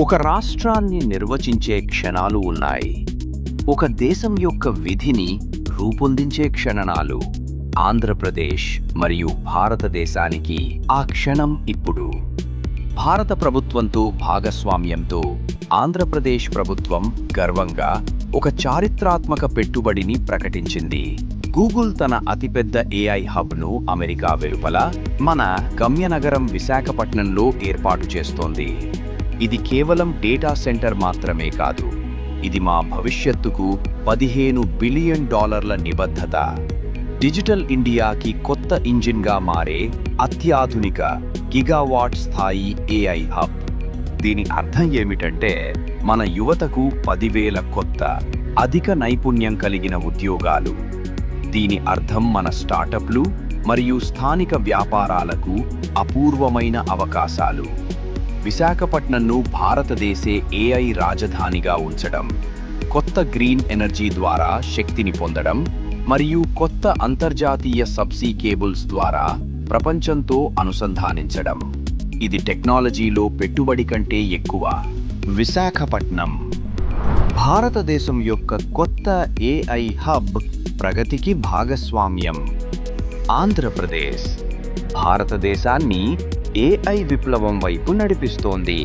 ఒక రాష్ట్రాన్ని నిర్వచించే క్షణాలు ఉన్నాయి. ఒక దేశం యొక్క విధిని రూపొందించే క్షణాలు. ఆంధ్రప్రదేశ్ మరియు భారతదేశానికి ఆ క్షణం ఇప్పుడు. భారత ప్రభుత్వంతో భాగస్వామ్యంతో ఆంధ్రప్రదేశ్ ప్రభుత్వం గర్వంగా ఒక చారిత్రాత్మక పెట్టుబడిని ప్రకటించింది. గూగుల్ తన అతిపెద్ద AI హబ్ను అమెరికా వెలుపల మన గమ్యనగరం విశాఖపట్నంలో ఏర్పాటు చేస్తోంది. ఇది కేవలం డేటా సెంటర్ మాత్రమే కాదు, ఇది మా భవిష్యత్తుకు $15 బిలియన్ నిబద్ధత. డిజిటల్ ఇండియాకి కొత్త ఇంజిన్గా మారే అత్యాధునిక గిగావాట్ స్థాయి AI హబ్. దీని అర్థం ఏమిటంటే మన యువతకు 10,000 కొత్త అధిక నైపుణ్యం కలిగిన ఉద్యోగాలు. దీని అర్థం మన స్టార్టప్లు మరియు స్థానిక వ్యాపారాలకు అపూర్వమైన అవకాశాలు. విశాఖపట్నంను భారతదేశే AI రాజధానిగా ఉంచడం, కొత్త గ్రీన్ ఎనర్జీ ద్వారా శక్తిని పొందడం మరియు కొత్త అంతర్జాతీయ సబ్సీ కేబుల్స్ ద్వారా ప్రపంచంతో అనుసంధానించడం. ఇది టెక్నాలజీలో పెట్టుబడి కంటే ఎక్కువ. విశాఖపట్నం భారతదేశం యొక్క కొత్త AI హబ్ ప్రగతికి భాగస్వామ్యం. ఆంధ్రప్రదేశ్ భారతదేశాన్ని AI విప్లవం వైపు నడిపిస్తోంది.